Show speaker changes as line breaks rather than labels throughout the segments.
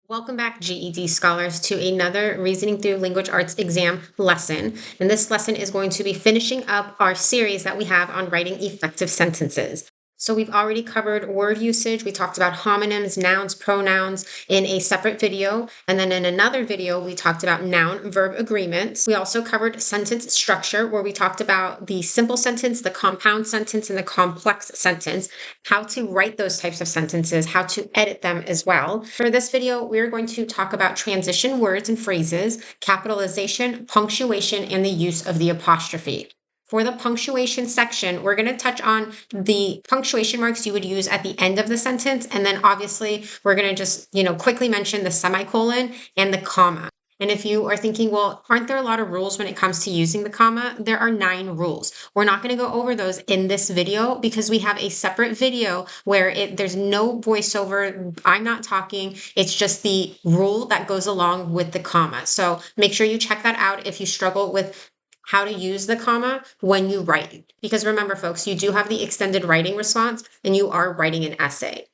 Welcome back, GED scholars, to another Reasoning Through Language Arts exam lesson. And this lesson is going to be finishing up our series that we have on writing effective sentences. So we've already covered word usage. We talked about homonyms, nouns, pronouns in a separate video. And then in another video, we talked about noun-verb agreements. We also covered sentence structure, where we talked about the simple sentence, the compound sentence, and the complex sentence, how to write those types of sentences, how to edit them as well. For this video, we're going to talk about transition words and phrases, capitalization, punctuation, and the use of the apostrophe. For the punctuation section, we're going to touch on the punctuation marks you would use at the end of the sentence. And then obviously we're going to just, quickly mention the semicolon and the comma. And if you are thinking, well, aren't there a lot of rules when it comes to using the comma? There are 9 rules. We're not going to go over those in this video because we have a separate video where there's no voiceover. I'm not talking. It's just the rule that goes along with the comma. So make sure you check that out if you struggle with how to use the comma when you write. Because remember, folks, you do have the extended writing response and you are writing an essay.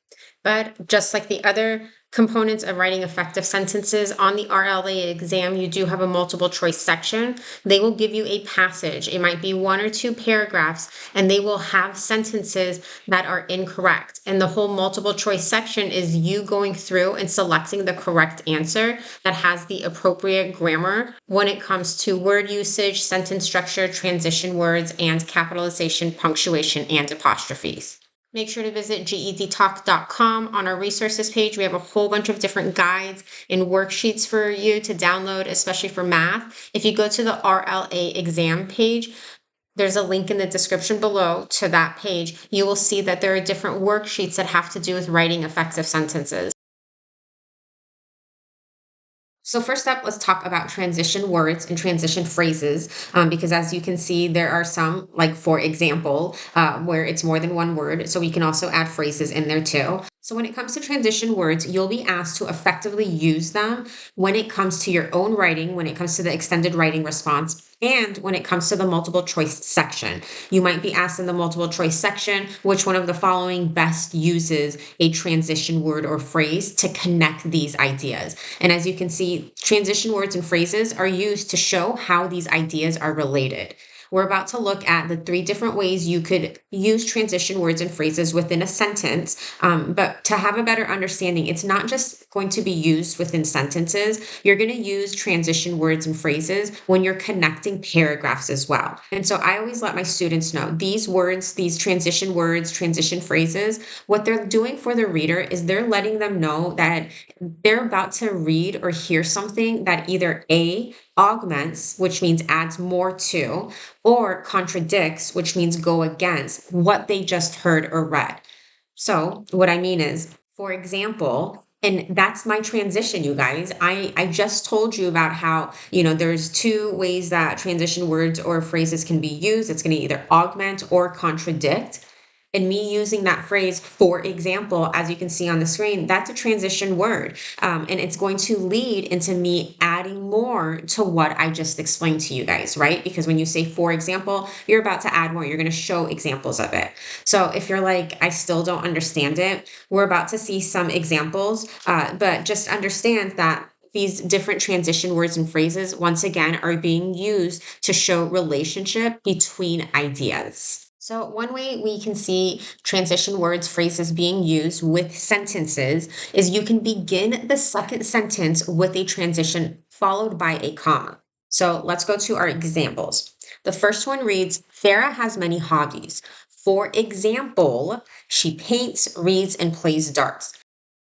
But just like the other components of writing effective sentences on the RLA exam, you do have a multiple choice section. They will give you a passage. It might be 1 or 2 paragraphs, and they will have sentences that are incorrect. And the whole multiple choice section is you going through and selecting the correct answer that has the appropriate grammar when it comes to word usage, sentence structure, transition words, and capitalization, punctuation, and apostrophes. Make sure to visit gedtalk.com. On our resources page, we have a whole bunch of different guides and worksheets for you to download, especially for math. If you go to the RLA exam page, there's a link in the description below to that page. You will see that there are different worksheets that have to do with writing effective sentences. So first up, let's talk about transition words and transition phrases, because as you can see, there are some, like for example, where it's more than one word. So we can also add phrases in there too. So when it comes to transition words, you'll be asked to effectively use them when it comes to your own writing, when it comes to the extended writing response, and when it comes to the multiple choice section. You might be asked in the multiple choice section, which one of the following best uses a transition word or phrase to connect these ideas? And as you can see, transition words and phrases are used to show how these ideas are related. We're about to look at the 3 different ways you could use transition words and phrases within a sentence. But to have a better understanding, it's not just going to be used within sentences. You're going to use transition words and phrases when you're connecting paragraphs as well. And so I always let my students know these words, these transition words, transition phrases, what they're doing for the reader is they're letting them know that they're about to read or hear something that either A, augments, which means adds more to, or contradicts, which means go against what they just heard or read. So what I mean is, for example, and that's my transition, you guys. I just told you about how, there's 2 ways that transition words or phrases can be used. It's going to either augment or contradict. And me using that phrase, for example, as you can see on the screen, that's a transition word. And it's going to lead into me adding more to what I just explained to you guys, right? Because when you say, for example, you're about to add more. You're going to show examples of it. So if you're like, I still don't understand it, we're about to see some examples, but just understand that these different transition words and phrases, once again, are being used to show relationship between ideas. So one way we can see transition words, phrases being used with sentences is you can begin the second sentence with a transition followed by a comma. So let's go to our examples. The first one reads, Farah has many hobbies. For example, she paints, reads, and plays darts.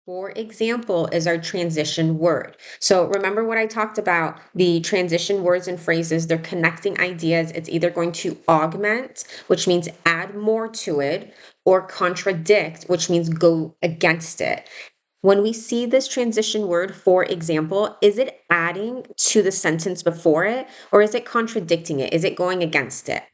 For example is our transition word. So remember what I talked about, the transition words and phrases, they're connecting ideas. It's either going to augment, which means add more to it, or contradict, which means go against it. When we see this transition word, for example, is it adding to the sentence before it, or is it contradicting it? Is it going against it?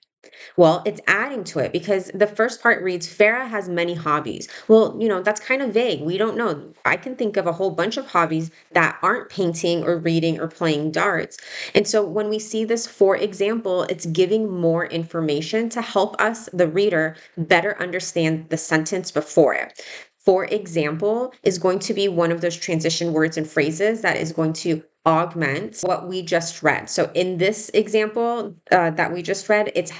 Well, it's adding to it because the first part reads, Farah has many hobbies. Well, that's kind of vague. We don't know. I can think of a whole bunch of hobbies that aren't painting or reading or playing darts. And so when we see this, for example, it's giving more information to help us, the reader, better understand the sentence before it. For example, is going to be one of those transition words and phrases that is going to augment what we just read. So in this example that we just read, it's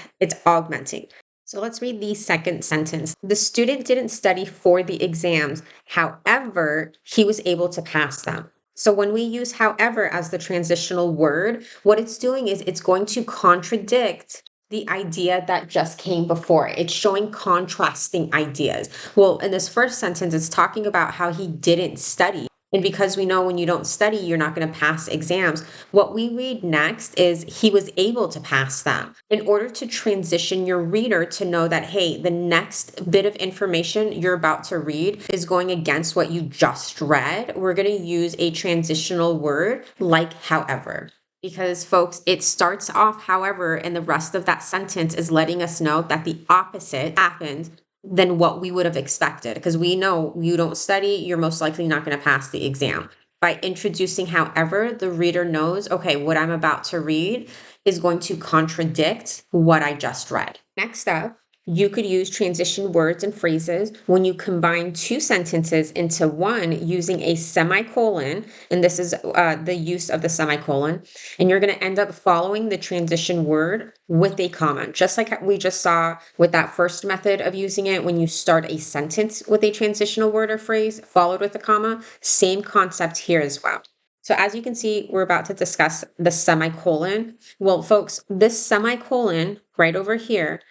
augmenting. So let's read the second sentence. The student didn't study for the exams. However, he was able to pass them. So when we use however as the transitional word, what it's doing is it's going to contradict the idea that just came before. It's showing contrasting ideas. Well, in this first sentence, it's talking about how he didn't study. And because we know when you don't study, you're not going to pass exams. What we read next is he was able to pass them. In order to transition your reader to know that, hey, the next bit of information you're about to read is going against what you just read, we're going to use a transitional word like however. Because, folks, it starts off, however, and the rest of that sentence is letting us know that the opposite happened than what we would have expected. Because we know you don't study, you're most likely not going to pass the exam. By introducing, however, the reader knows, okay, what I'm about to read is going to contradict what I just read. Next up, you could use transition words and phrases when you combine two sentences into one using a semicolon, and this is the use of the semicolon, and you're going to end up following the transition word with a comma, just like we just saw with that first method of using it when you start a sentence with a transitional word or phrase followed with a comma. Same concept here as well. So as you can see, we're about to discuss the semicolon. Well, folks, this semicolon right over here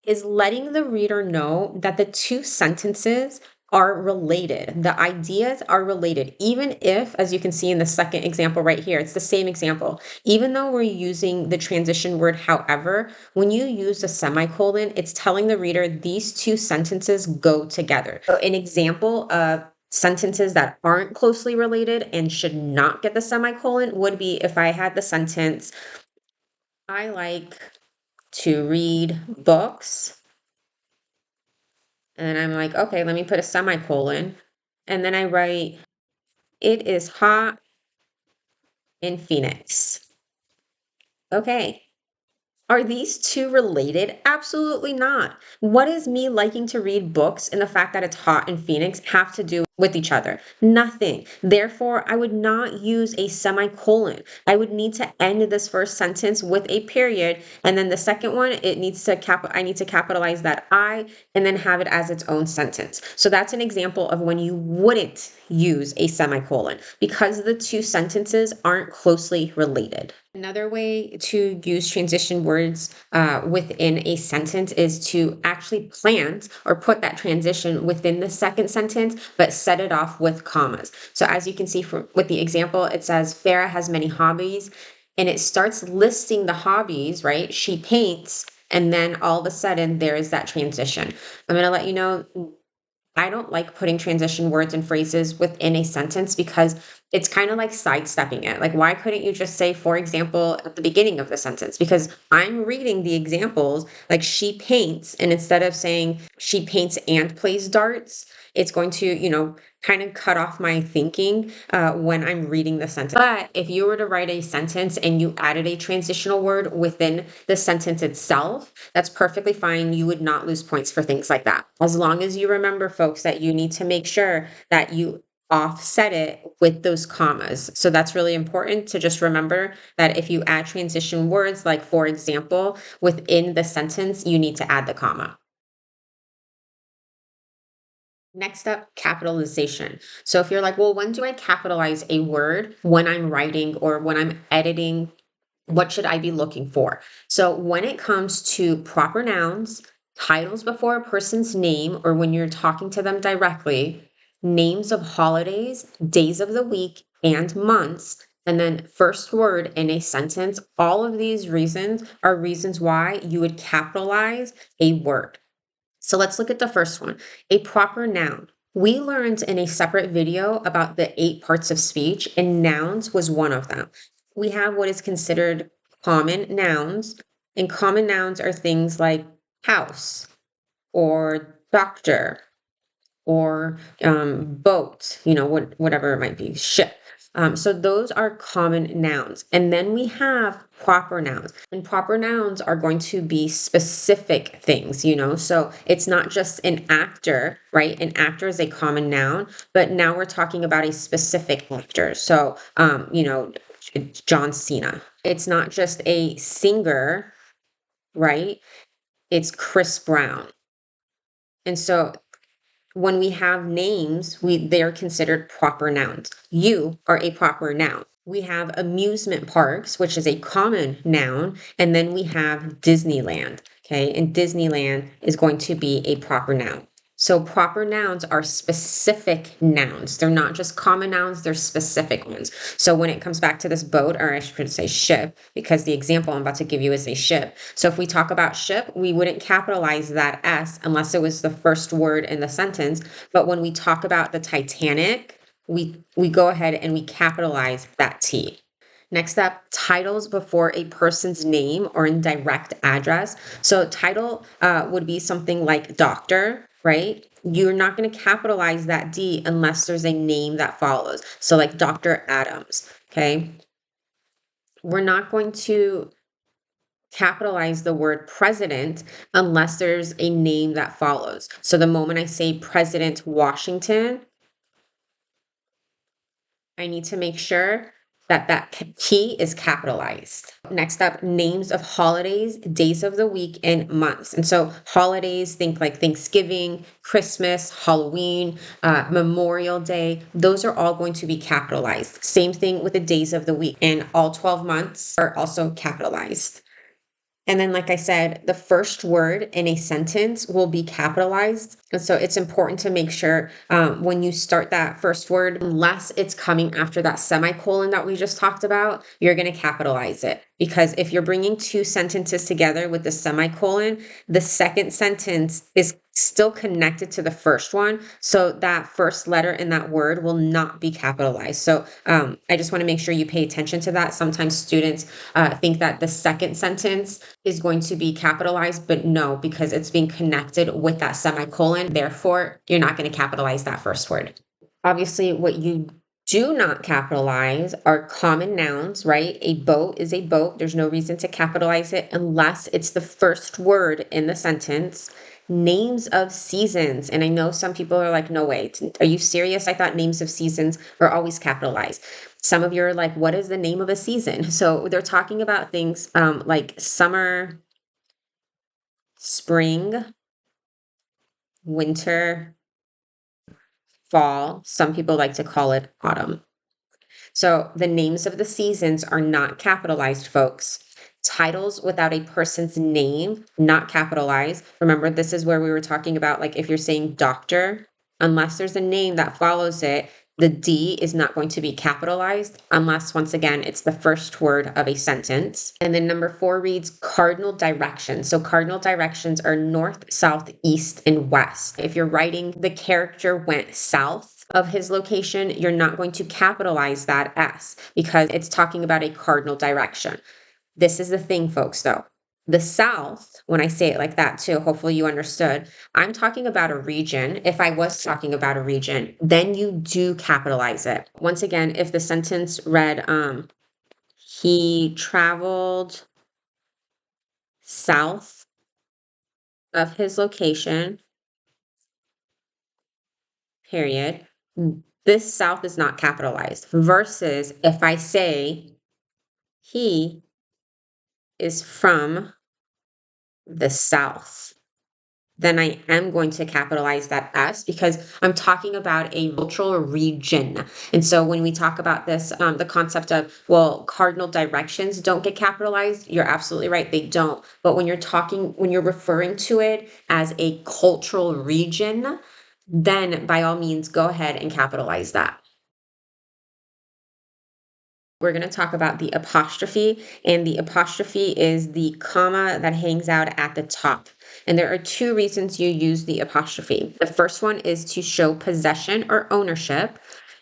is letting the reader know that the two sentences are related. The ideas are related, even if, as you can see in the second example right here, it's the same example. Even though we're using the transition word however, when you use a semicolon, it's telling the reader these two sentences go together. So an example of sentences that aren't closely related and should not get the semicolon would be if I had the sentence, I like to read books. And I'm like, okay, let me put a semicolon. And then I write, it is hot in Phoenix. Okay. Are these two related? Absolutely not. What does me liking to read books and the fact that it's hot in Phoenix have to do with each other? Nothing. Therefore, I would not use a semicolon. I would need to end this first sentence with a period, and then the second one, I need to capitalize that I and then have it as its own sentence. So that's an example of when you wouldn't use a semicolon because the two sentences aren't closely related. Another way to use transition words within a sentence is to actually plant or put that transition within the second sentence, but set it off with commas. So as you can see with the example, it says Farah has many hobbies, and it starts listing the hobbies, right? She paints, and then all of a sudden there is that transition. I'm going to let you know I don't like putting transition words and phrases within a sentence because it's kind of like sidestepping it. Like, why couldn't you just say, for example, at the beginning of the sentence? Because I'm reading the examples, like she paints, and instead of saying she paints and plays darts, it's going to, kind of cut off my thinking when I'm reading the sentence. But if you were to write a sentence and you added a transitional word within the sentence itself, that's perfectly fine. You would not lose points for things like that. As long as you remember, folks, that you need to make sure that you offset it with those commas. So that's really important to just remember that if you add transition words, like for example, within the sentence, you need to add the comma. Next up, capitalization. So if you're like, well, when do I capitalize a word when I'm writing or when I'm editing? What should I be looking for? So when it comes to proper nouns, titles before a person's name, or when you're talking to them directly, names of holidays, days of the week, and months, and then first word in a sentence, all of these reasons are reasons why you would capitalize a word. So let's look at the first one, a proper noun. We learned in a separate video about the 8 parts of speech, and nouns was one of them. We have what is considered common nouns, and common nouns are things like house or doctor or boat, whatever it might be, ship. So those are common nouns. And then we have proper nouns. And proper nouns are going to be specific things, So it's not just an actor, right? An actor is a common noun, but now we're talking about a specific actor. So, it's John Cena. It's not just a singer, right? It's Chris Brown. And so when we have names, they're considered proper nouns. You are a proper noun. We have amusement parks, which is a common noun, and then we have Disneyland. Okay, and Disneyland is going to be a proper noun. So proper nouns are specific nouns. They're not just common nouns, they're specific ones. So when it comes back to this boat, or I should say ship, because the example I'm about to give you is a ship. So if we talk about ship, we wouldn't capitalize that S unless it was the first word in the sentence. But when we talk about the Titanic, we go ahead and we capitalize that T. Next up, titles before a person's name or indirect address. So title would be something like doctor, right? You're not going to capitalize that D unless there's a name that follows. So like Dr. Adams, okay? We're not going to capitalize the word president unless there's a name that follows. So the moment I say President Washington, I need to make sure that that key is capitalized. Next up, names of holidays, days of the week, and months. And so holidays, think like Thanksgiving, Christmas, Halloween, Memorial Day. Those are all going to be capitalized. Same thing with the days of the week. And all 12 months are also capitalized. And then, like I said, the first word in a sentence will be capitalized. And so it's important to make sure when you start that first word, unless it's coming after that semicolon that we just talked about, you're going to capitalize it. Because if you're bringing two sentences together with the semicolon, the second sentence is still connected to the first one. So that first letter in that word will not be capitalized. So I just want to make sure you pay attention to that. Sometimes students think that the second sentence is going to be capitalized, but no, because it's being connected with that semicolon. Therefore, you're not going to capitalize that first word. Obviously, what you do not capitalize are common nouns, right? A boat is a boat. There's no reason to capitalize it unless it's the first word in the sentence. Names of seasons. And I know some people are like, no way. Are you serious? I thought names of seasons are always capitalized. Some of you are like, what is the name of a season? So they're talking about things like summer, spring, winter, fall. Some people like to call it autumn. So the names of the seasons are not capitalized, folks. Titles without a person's name, not capitalized. Remember, this is where we were talking about, like, if you're saying doctor, unless there's a name that follows it, the D is not going to be capitalized unless, once again, it's the first word of a sentence. And then number 4 reads cardinal directions. So cardinal directions are north, south, east, and west. If you're writing the character went south of his location, you're not going to capitalize that S because it's talking about a cardinal direction. This is the thing, folks, though. The South, when I say it like that too, hopefully you understood, I'm talking about a region. If I was talking about a region, then you do capitalize it. Once again, if the sentence read, he traveled south of his location, period, this south is not capitalized. Versus if I say he is from the South, then I am going to capitalize that S because I'm talking about a cultural region. And so when we talk about this, the concept of, well, cardinal directions don't get capitalized, you're absolutely right, they don't. But when you're referring to it as a cultural region, then by all means, go ahead and capitalize that. We're going to talk about the apostrophe, and the apostrophe is the comma that hangs out at the top. And there are 2 reasons you use the apostrophe. The first one is to show possession or ownership.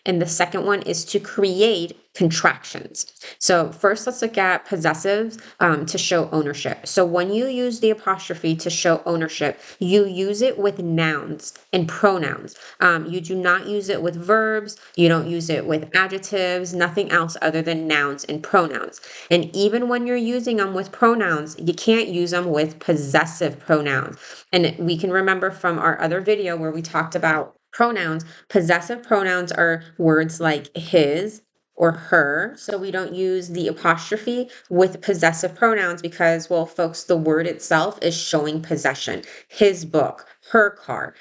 and the second one is to create contractions. So first, let's look at possessives to show ownership. So when you use the apostrophe to show ownership, you use it with nouns and pronouns. You do not use it with verbs. You don't use it with adjectives, nothing else other than nouns and pronouns. And even when you're using them with pronouns, you can't use them with possessive pronouns. And we can remember from our other video where we talked about pronouns, possessive pronouns are words like his or her. So we don't use the apostrophe with possessive pronouns because, well, folks, the word itself is showing possession. His book, her car.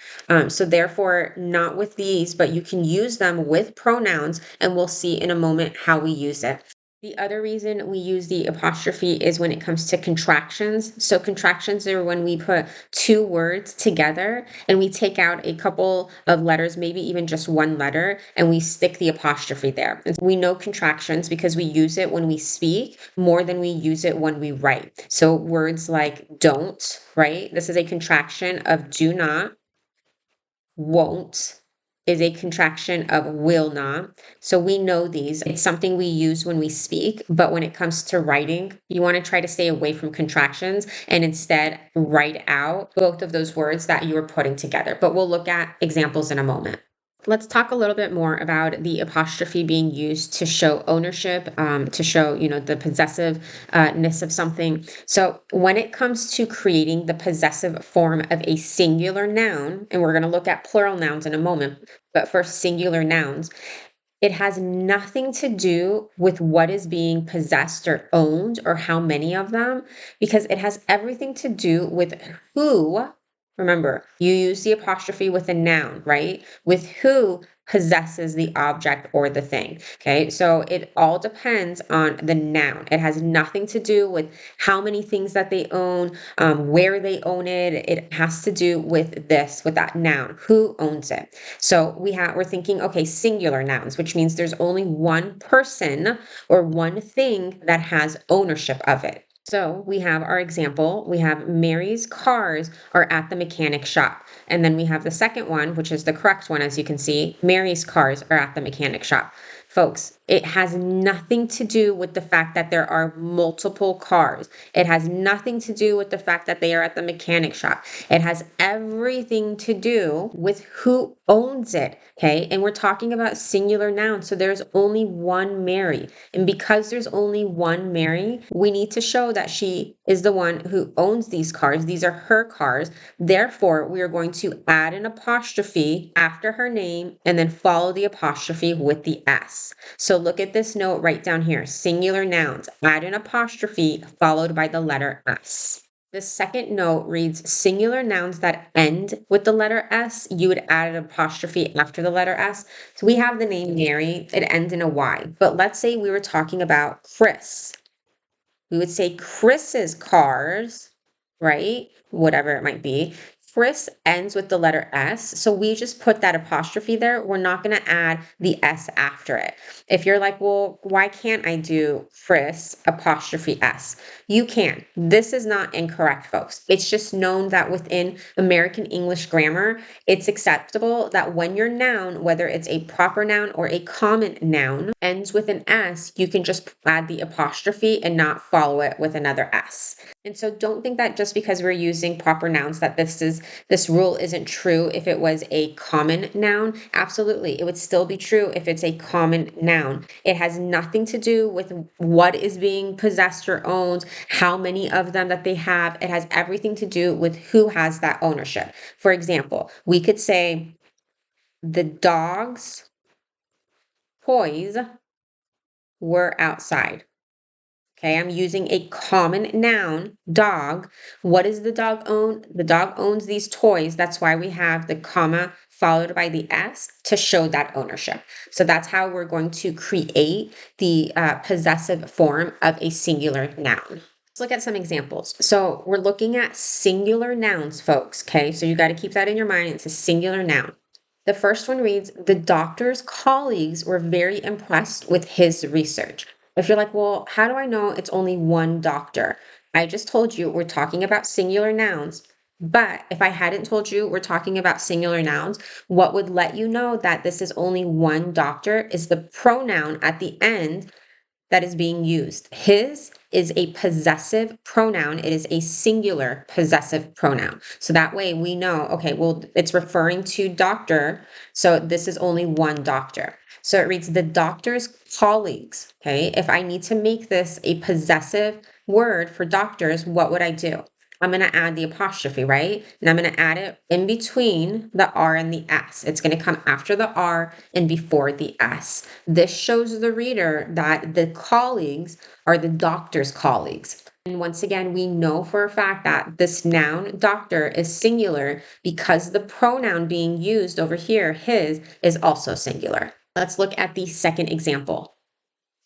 So therefore, not with these, but you can use them with pronouns, and we'll see in a moment how we use it. The other reason we use the apostrophe is when it comes to contractions. So contractions are when we put two words together and we take out a couple of letters, maybe even just one letter, and we stick the apostrophe there. And we know contractions because we use it when we speak more than we use it when we write. So words like don't, right? This is a contraction of do not. Won't is a contraction of will not. So we know these. It's something we use when we speak, but when it comes to writing, you want to try to stay away from contractions and instead write out both of those words that you are putting together. But we'll look at examples in a moment. Let's talk a little bit more about the apostrophe being used to show ownership, to show, the possessiveness of something. So when it comes to creating the possessive form of a singular noun, and we're going to look at plural nouns in a moment, but for singular nouns, it has nothing to do with what is being possessed or owned or how many of them, because it has everything to do with who. Remember, you use the apostrophe with a noun, right? With who possesses the object or the thing. Okay, so it all depends on the noun. It has nothing to do with how many things that they own, where they own it. It has to do with that noun, who owns it. So we're thinking, okay, singular nouns, which means there's only one person or one thing that has ownership of it. So we have our example. We have Mary's cars are at the mechanic shop. And then we have the second one, which is the correct one, as you can see. Mary's cars are at the mechanic shop. Folks, it has nothing to do with the fact that there are multiple cars. It has nothing to do with the fact that they are at the mechanic shop. It has everything to do with who owns it, okay? And we're talking about singular nouns, so there's only one Mary. And because there's only one Mary, we need to show that she is the one who owns these cars. These are her cars. Therefore, we are going to add an apostrophe after her name and then follow the apostrophe with the S. So look at this note right down here. Singular nouns, add an apostrophe followed by the letter S. The second note reads singular nouns that end with the letter S, you would add an apostrophe after the letter S. So we have the name Mary, it ends in a Y. But let's say we were talking about Chris. We would say Chris's cars, right? Whatever it might be. Chris ends with the letter S, so we just put that apostrophe there. We're not going to add the S after it. If you're like, well, why can't I do Chris apostrophe S? You can. This is not incorrect, folks. It's just known that within American English grammar, it's acceptable that when your noun, whether it's a proper noun or a common noun, ends with an S, you can just add the apostrophe and not follow it with another S. And so don't think that just because we're using proper nouns that this rule isn't true if it was a common noun. Absolutely, it would still be true if it's a common noun. It has nothing to do with what is being possessed or owned, how many of them that they have. It has everything to do with who has that ownership. For example, we could say the dog's toys were outside. Okay, I'm using a common noun, dog. What does the dog own? The dog owns these toys. That's why we have the comma followed by the S to show that ownership. So that's how we're going to create the possessive form of a singular noun. Let's look at some examples. So we're looking at singular nouns, folks. Okay, so you got to keep that in your mind. It's a singular noun. The first one reads, the doctor's colleagues were very impressed with his research. If you're like, well, how do I know it's only one doctor? I just told you we're talking about singular nouns. But if I hadn't told you we're talking about singular nouns, what would let you know that this is only one doctor is the pronoun at the end that is being used. His is a possessive pronoun. It is a singular possessive pronoun. So that way we know, okay, well, it's referring to doctor. So this is only one doctor. So it reads the doctor's colleagues. Okay. If I need to make this a possessive word for doctors, what would I do? I'm going to add the apostrophe, right? And I'm going to add it in between the R and the S. It's going to come after the R and before the S. This shows the reader that the colleagues are the doctor's colleagues. And once again, we know for a fact that this noun doctor is singular because the pronoun being used over here, his, is also singular. Let's look at the second example.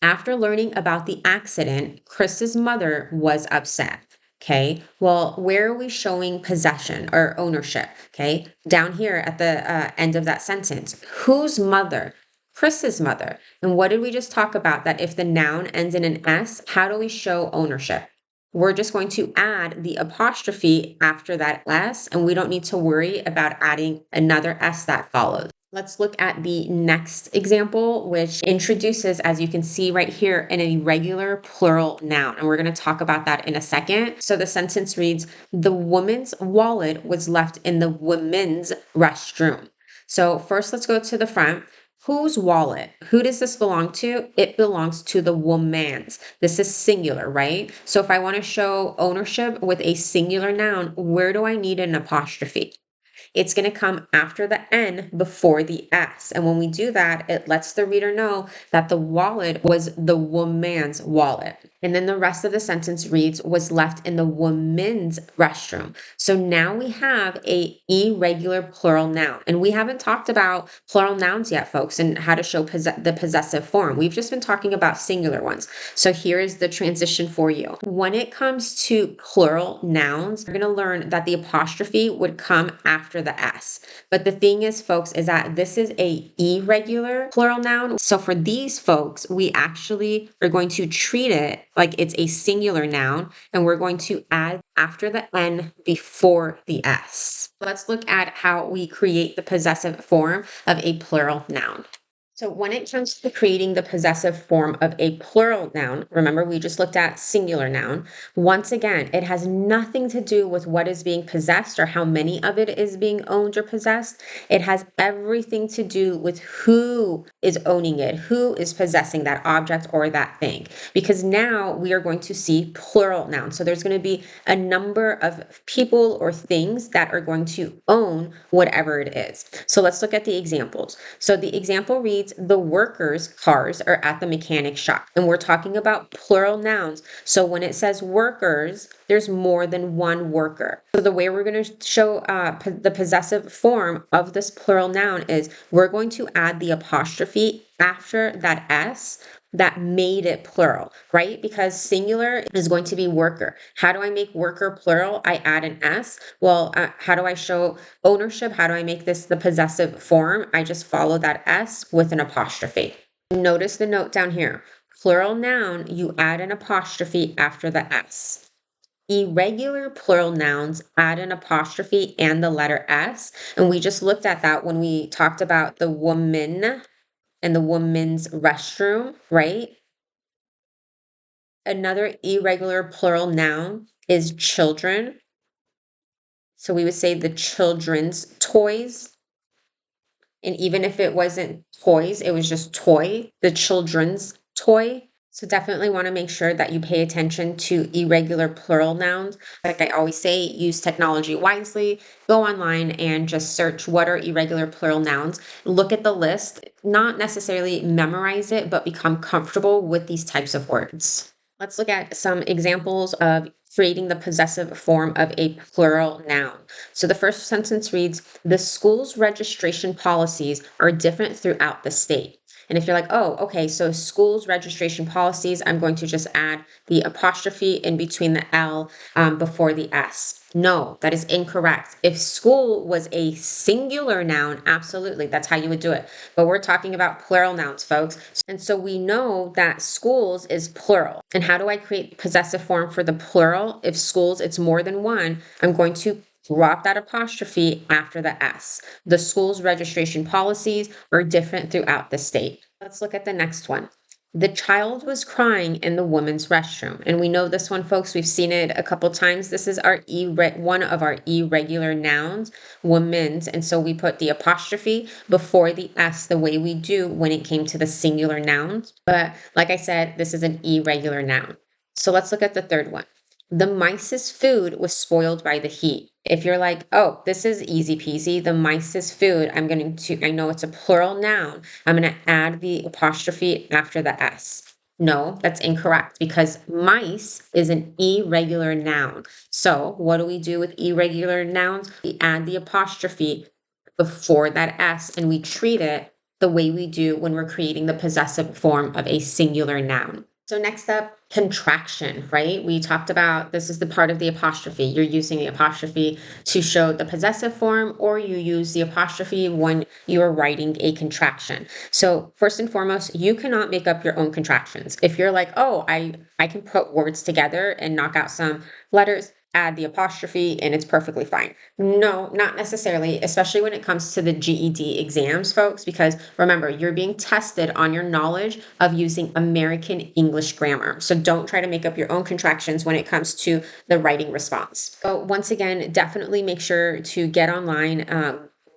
After learning about the accident, Chris's mother was upset. Okay, well, where are we showing possession or ownership? Okay, down here at the end of that sentence. Whose mother? Chris's mother. And what did we just talk about? That if the noun ends in an S, how do we show ownership? We're just going to add the apostrophe after that S, and we don't need to worry about adding another S that follows. Let's look at the next example, which introduces, as you can see right here, an irregular plural noun. And we're going to talk about that in a second. So the sentence reads, the woman's wallet was left in the women's restroom. So first, let's go to the front. Whose wallet? Who does this belong to? It belongs to the woman's. This is singular, right? So if I want to show ownership with a singular noun, where do I need an apostrophe? It's going to come after the N before the S. And when we do that, it lets the reader know that the wallet was the woman's wallet. And then the rest of the sentence reads, was left in the woman's restroom. So now we have a irregular plural noun. And we haven't talked about plural nouns yet, folks, and how to show the possessive form. We've just been talking about singular ones. So here is the transition for you. When it comes to plural nouns, you're going to learn that the apostrophe would come after the S. But the thing is, folks, is that this is a irregular plural noun. So for these folks, we actually are going to treat it like it's a singular noun, and we're going to add after the N before the S. Let's look at how we create the possessive form of a plural noun. So when it comes to creating the possessive form of a plural noun, remember we just looked at singular noun. Once again, it has nothing to do with what is being possessed or how many of it is being owned or possessed. It has everything to do with who is owning it, who is possessing that object or that thing. Because now we are going to see plural nouns. So there's going to be a number of people or things that are going to own whatever it is. So let's look at the examples. So the example reads, the workers' cars are at the mechanic shop. And we're talking about plural nouns. So when it says workers, there's more than one worker. So the way we're going to show the possessive form of this plural noun is we're going to add the apostrophe after that S that made it plural, right? Because singular is going to be worker. How do I make worker plural? I add an S. Well, how do I show ownership? How do I make this the possessive form? I just follow that S with an apostrophe. Notice the note down here. Plural noun, you add an apostrophe after the S. Irregular plural nouns add an apostrophe and the letter S. And we just looked at that when we talked about the woman and the woman's restroom, right? Another irregular plural noun is children. So we would say the children's toys. And even if it wasn't toys, it was just toy, the children's toy. So definitely want to make sure that you pay attention to irregular plural nouns. Like I always say, use technology wisely. Go online and just search what are irregular plural nouns. Look at the list, not necessarily memorize it, but become comfortable with these types of words. Let's look at some examples of creating the possessive form of a plural noun. So the first sentence reads, the school's registration policies are different throughout the state. And if you're like, oh, okay, so schools registration policies, I'm going to just add the apostrophe in between the L before the S. No, that is incorrect. If school was a singular noun, absolutely, that's how you would do it. But we're talking about plural nouns, folks. And so we know that schools is plural. And how do I create possessive form for the plural? If schools, it's more than one, I'm going to drop that apostrophe after the S. The school's registration policies are different throughout the state. Let's look at the next one. The child was crying in the women's restroom. And we know this one, folks. We've seen it a couple times. This is our one of our irregular nouns, women's. And so we put the apostrophe before the S the way we do when it came to the singular nouns. But like I said, this is an irregular noun. So let's look at the third one. The mice's food was spoiled by the heat. If you're like, oh, this is easy peasy, the mice's food, I know it's a plural noun. I'm going to add the apostrophe after the S. No, that's incorrect because mice is an irregular noun. So what do we do with irregular nouns? We add the apostrophe before that S and we treat it the way we do when we're creating the possessive form of a singular noun. So next up, contraction, right? We talked about this is the part of the apostrophe. You're using the apostrophe to show the possessive form, or you use the apostrophe when you are writing a contraction. So first and foremost, you cannot make up your own contractions. If you're like, oh, I can put words together and knock out some letters, add the apostrophe and it's perfectly fine. No, not necessarily, especially when it comes to the GED exams, folks, because remember, you're being tested on your knowledge of using American English grammar. So don't try to make up your own contractions when it comes to the writing response. So once again, definitely make sure to get online.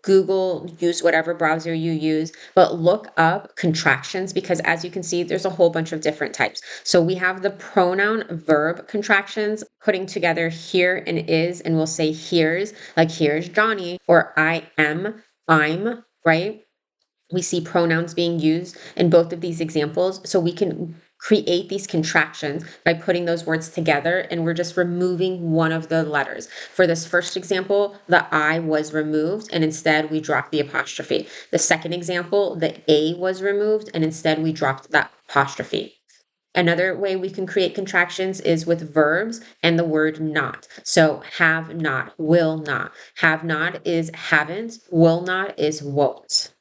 Google, use whatever browser you use, but look up contractions because as you can see, there's a whole bunch of different types. So we have the pronoun verb contractions, putting together here and is, and we'll say here's, like here's Johnny, or I am, I'm, right? We see pronouns being used in both of these examples. So we can create these contractions by putting those words together and we're just removing one of the letters. For this first example, the I was removed and instead we dropped the apostrophe. The second example, the A was removed and instead we dropped that apostrophe. Another way we can create contractions is with verbs and the word not. So have not, will not. Have not is haven't, will not is won't.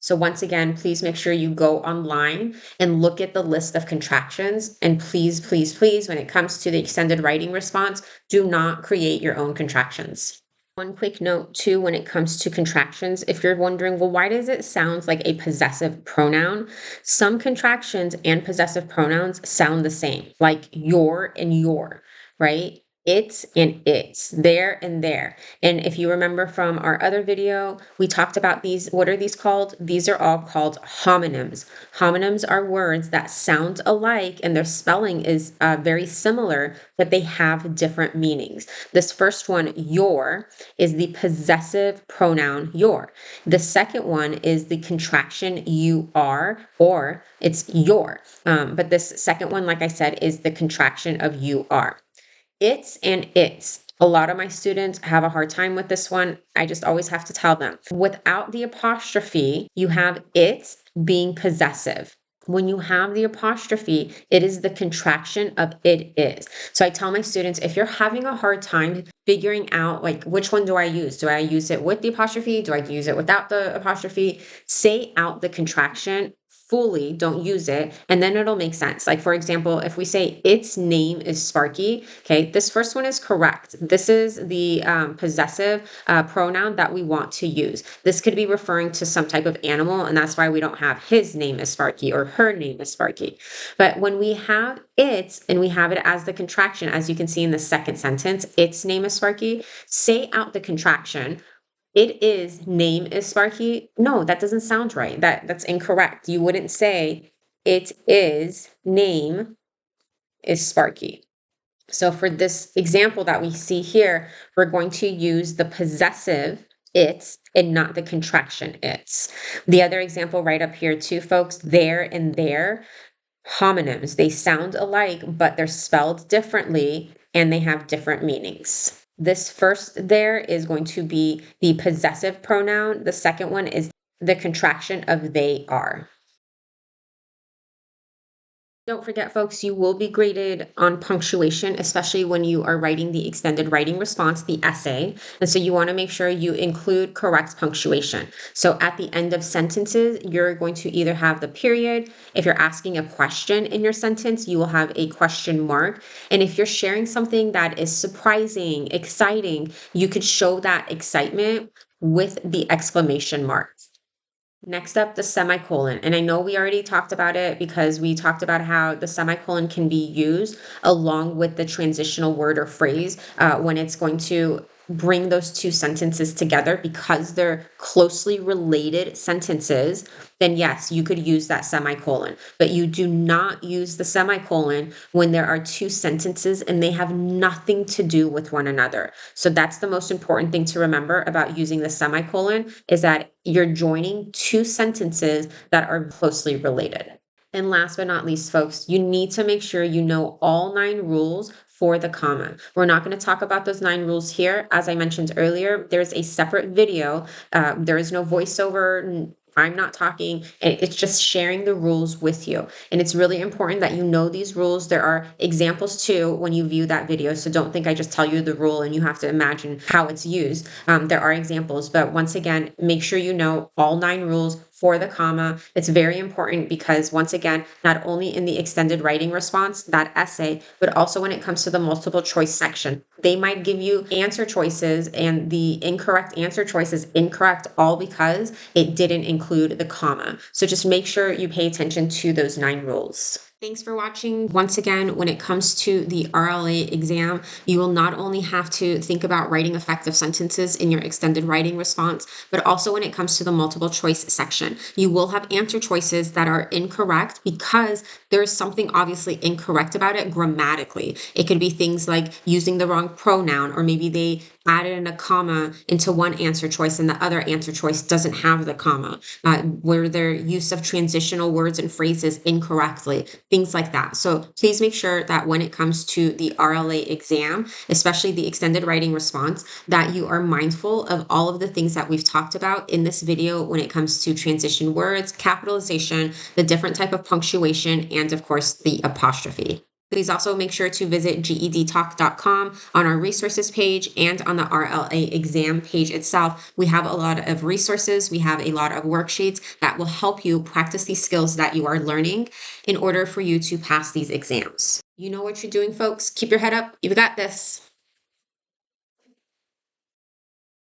So once again, please make sure you go online and look at the list of contractions. And please, please, please, when it comes to the extended writing response, do not create your own contractions. One quick note too, when it comes to contractions, if you're wondering, well, why does it sound like a possessive pronoun? Some contractions and possessive pronouns sound the same, like your and your, right? It's and it's, there and there. And if you remember from our other video, we talked about these. What are these called? These are all called homonyms. Homonyms are words that sound alike and their spelling is very similar, but they have different meanings. This first one, your, is the possessive pronoun your. The second one is the contraction you are, or it's your. But this second one, like I said, is the contraction of you are. It's and its. A lot of my students have a hard time with this one. I just always have to tell them. Without the apostrophe, you have it being possessive. When you have the apostrophe, it is the contraction of it is. So I tell my students, if you're having a hard time figuring out like which one do I use? Do I use it with the apostrophe? Do I use it without the apostrophe? Say out the contraction fully, don't use it, and then it'll make sense. Like for example, if we say its name is Sparky, okay, this first one is correct. This is the possessive pronoun that we want to use. This could be referring to some type of animal, and that's why we don't have his name is Sparky or her name is Sparky. But when we have its and we have it as the contraction, as you can see in the second sentence, its name is Sparky, say out the contraction. It is name is Sparky. No, that doesn't sound right. That's incorrect. You wouldn't say it is name is Sparky. So for this example that we see here, we're going to use the possessive it's and not the contraction it's. The other example right up here too, folks, there and there, homonyms. They sound alike, but they're spelled differently and they have different meanings. This first there is going to be the possessive pronoun. The second one is the contraction of they are. Don't forget, folks, you will be graded on punctuation, especially when you are writing the extended writing response, the essay. And so you want to make sure you include correct punctuation. So at the end of sentences, you're going to either have the period. If you're asking a question in your sentence, you will have a question mark. And if you're sharing something that is surprising, exciting, you could show that excitement with the exclamation mark. Next up, the semicolon. And I know we already talked about it because we talked about how the semicolon can be used along with the transitional word or phrase when it's going to bring those two sentences together because they're closely related sentences. Then yes, you could use that semicolon, but you do not use the semicolon when there are two sentences and they have nothing to do with one another. So that's the most important thing to remember about using the semicolon is that you're joining two sentences that are closely related. And last but not least, folks, you need to make sure you know all 9 rules for the comma. We're not going to talk about those 9 rules here. As I mentioned earlier, there's a separate video. There is no voiceover. I'm not talking. It's just sharing the rules with you. And it's really important that you know these rules. There are examples too when you view that video. So don't think I just tell you the rule and you have to imagine how it's used. There are examples, but once again, make sure you know all 9 rules for the comma. It's very important because once again, not only in the extended writing response, that essay, but also when it comes to the multiple choice section, they might give you answer choices and the incorrect answer choice is incorrect all because it didn't include the comma. So just make sure you pay attention to those 9 rules. Thanks for watching. Once again, when it comes to the RLA exam, you will not only have to think about writing effective sentences in your extended writing response, but also when it comes to the multiple choice section. You will have answer choices that are incorrect because there is something obviously incorrect about it grammatically. It could be things like using the wrong pronoun, or maybe they added in a comma into one answer choice and the other answer choice doesn't have the comma, where their use of transitional words and phrases incorrectly, things like that. So please make sure that when it comes to the RLA exam, especially the extended writing response, that you are mindful of all of the things that we've talked about in this video when it comes to transition words, capitalization, the different type of punctuation, and of course the apostrophe. Please also make sure to visit gedtalk.com on our resources page and on the RLA exam page itself. We have a lot of resources. We have a lot of worksheets that will help you practice these skills that you are learning in order for you to pass these exams. You know what you're doing, folks. Keep your head up. You've got this.